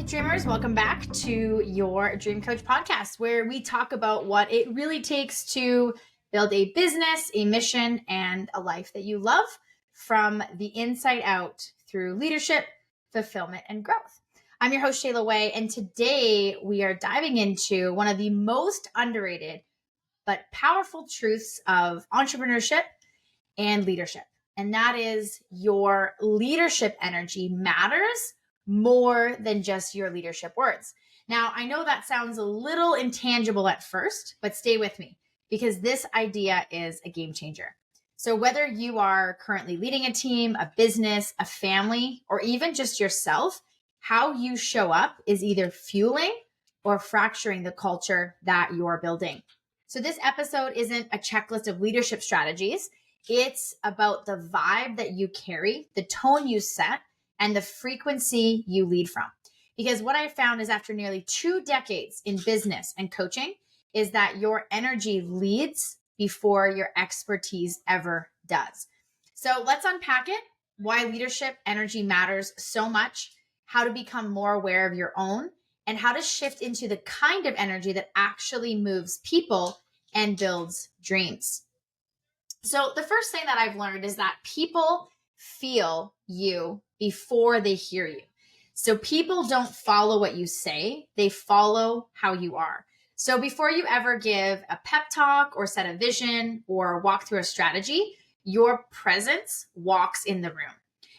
Dreamers, welcome back to your Dream Coach podcast, where we talk about what it really takes to build a business, a mission, and a life that you love from the inside out through leadership, fulfillment, and growth. I'm your host, Shayla Wey, and today we are diving into one of the most underrated but powerful truths of entrepreneurship and leadership. And that is your leadership energy matters more than just your leadership words. Now, I know that sounds a little intangible at first, but stay with me because this idea is a game changer. So whether you are currently leading a team, a business, a family, or even just yourself, how you show up is either fueling or fracturing the culture that you're building. So this episode isn't a checklist of leadership strategies. It's about the vibe that you carry, the tone you set, and the frequency you lead from. Because what I found is after nearly 2 decades in business and coaching is that your energy leads before your expertise ever does. So let's unpack it, why leadership energy matters so much, how to become more aware of your own, and how to shift into the kind of energy that actually moves people and builds dreams. So the first thing that I've learned is that people feel you before they hear you. So people don't follow what you say, they follow how you are. So before you ever give a pep talk or set a vision or walk through a strategy, your presence walks in the room.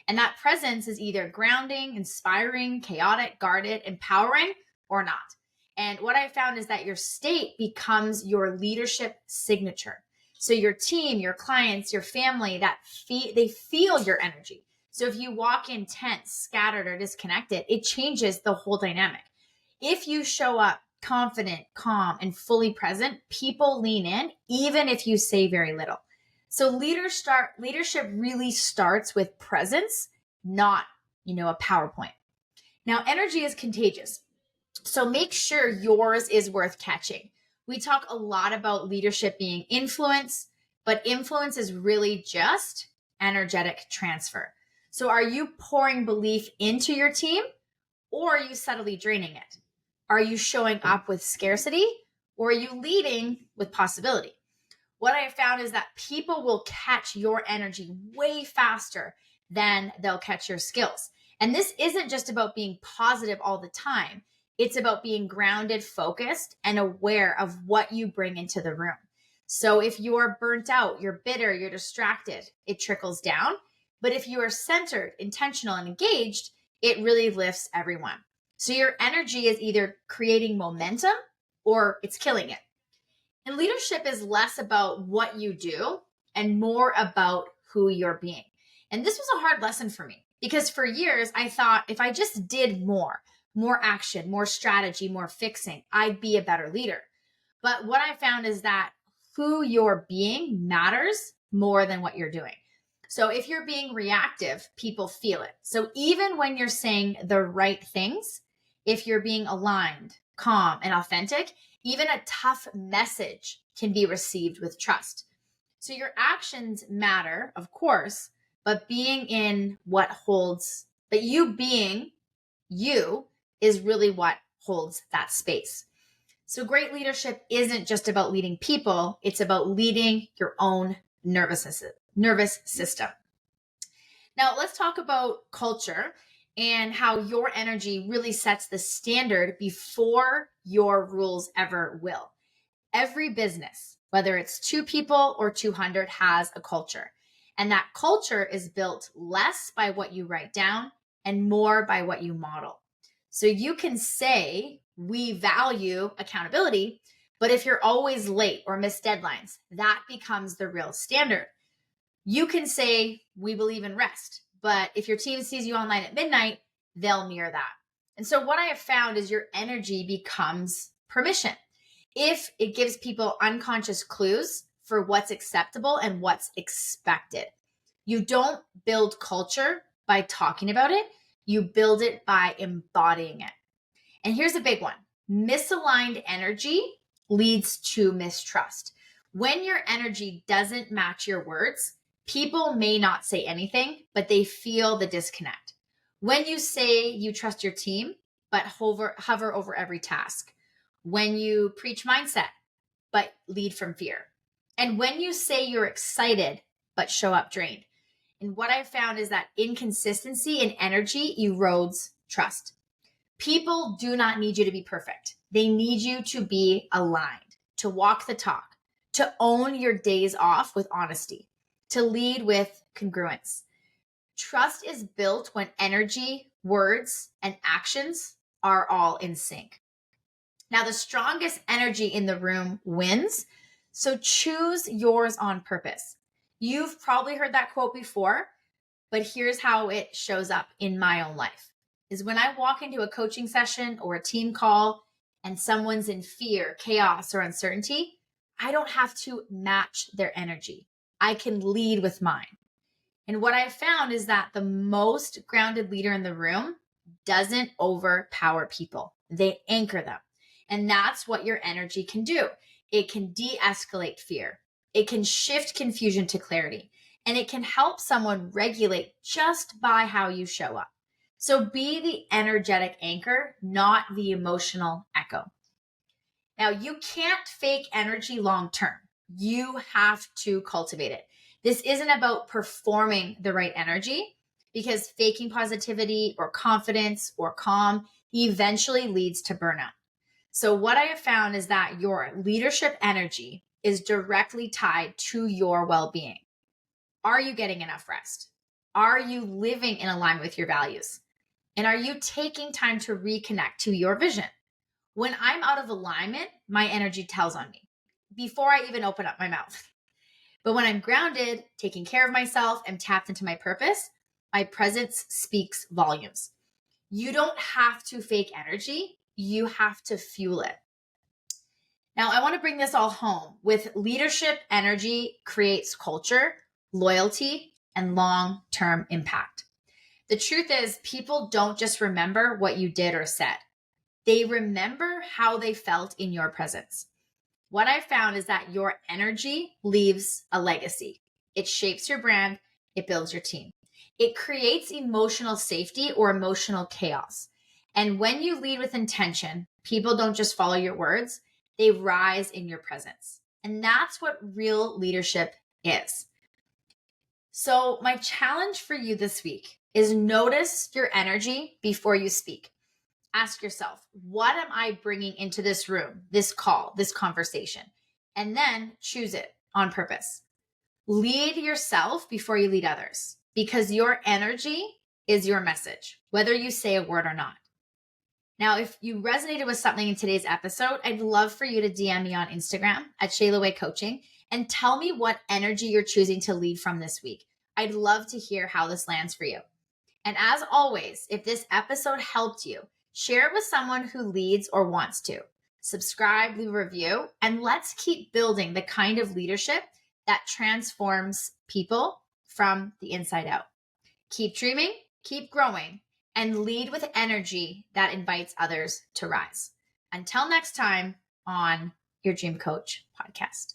And that presence is either grounding, inspiring, chaotic, guarded, empowering, or not. And what I found is that your state becomes your leadership signature. So your team, your clients, your family, they feel your energy. So if you walk in tense, scattered, or disconnected, it changes the whole dynamic. If you show up confident, calm, and fully present, people lean in, even if you say very little. So leadership really starts with presence, not, a PowerPoint. Now, energy is contagious. So make sure yours is worth catching. We talk a lot about leadership being influence, but influence is really just energetic transfer. So are you pouring belief into your team or are you subtly draining it? Are you showing up with scarcity or are you leading with possibility? What I found is that people will catch your energy way faster than they'll catch your skills. And this isn't just about being positive all the time. It's about being grounded, focused, and aware of what you bring into the room. So if you're burnt out, you're bitter, you're distracted, it trickles down. But if you are centered, intentional, and engaged, it really lifts everyone. So your energy is either creating momentum or it's killing it. And leadership is less about what you do and more about who you're being. And this was a hard lesson for me because for years I thought if I just did more action, more strategy, more fixing, I'd be a better leader. But what I found is that who you're being matters more than what you're doing. So if you're being reactive, people feel it. So even when you're saying the right things, if you're being aligned, calm, and authentic, even a tough message can be received with trust. So your actions matter, of course, but you being you is really what holds that space. So great leadership isn't just about leading people, it's about leading your own nervous system. Now let's talk about culture and how your energy really sets the standard before your rules ever will. Every business, whether it's 2 people or 200, has a culture. And that culture is built less by what you write down and more by what you model. So you can say, we value accountability, but if you're always late or miss deadlines, that becomes the real standard. You can say, we believe in rest, but if your team sees you online at midnight, they'll mirror that. And so what I have found is your energy becomes permission. If it gives people unconscious clues for what's acceptable and what's expected. You don't build culture by talking about it. You build it by embodying it. And here's a big one. Misaligned energy leads to mistrust. When your energy doesn't match your words, people may not say anything, but they feel the disconnect. When you say you trust your team, but hover over every task. When you preach mindset, but lead from fear. And when you say you're excited, but show up drained. And what I've found is that inconsistency in energy erodes trust. People do not need you to be perfect. They need you to be aligned, to walk the talk, to own your days off with honesty, to lead with congruence. Trust is built when energy, words, and actions are all in sync. Now, the strongest energy in the room wins. So choose yours on purpose. You've probably heard that quote before, but here's how it shows up in my own life. Is when I walk into a coaching session or a team call and someone's in fear, chaos, or uncertainty, I don't have to match their energy. I can lead with mine. And what I've found is that the most grounded leader in the room doesn't overpower people. They anchor them. And that's what your energy can do. It can de-escalate fear. It can shift confusion to clarity. And it can help someone regulate just by how you show up. So be the energetic anchor, not the emotional echo. Now, you can't fake energy long term. You have to cultivate it. This isn't about performing the right energy, because faking positivity or confidence or calm eventually leads to burnout. So what I have found is that your leadership energy is directly tied to your well-being. Are you getting enough rest? Are you living in alignment with your values? And are you taking time to reconnect to your vision? When I'm out of alignment, my energy tells on me before I even open up my mouth. But when I'm grounded, taking care of myself, and tapped into my purpose, my presence speaks volumes. You don't have to fake energy. You have to fuel it. Now, I want to bring this all home. With leadership, energy creates culture, loyalty, and long-term impact. The truth is, people don't just remember what you did or said. They remember how they felt in your presence. What I found is that your energy leaves a legacy. It shapes your brand. It builds your team. It creates emotional safety or emotional chaos. And when you lead with intention, people don't just follow your words. They rise in your presence. And that's what real leadership is. So my challenge for you this week is notice your energy before you speak. Ask yourself, what am I bringing into this room, this call, this conversation? And then choose it on purpose. Lead yourself before you lead others, because your energy is your message, whether you say a word or not. Now, if you resonated with something in today's episode, I'd love for you to DM me on Instagram at Shayla Wey Coaching and tell me what energy you're choosing to lead from this week. I'd love to hear how this lands for you. And as always, if this episode helped you, share it with someone who leads or wants to. Subscribe, leave a review, and let's keep building the kind of leadership that transforms people from the inside out. Keep dreaming, keep growing, and lead with energy that invites others to rise. Until next time on your Dream Coach podcast.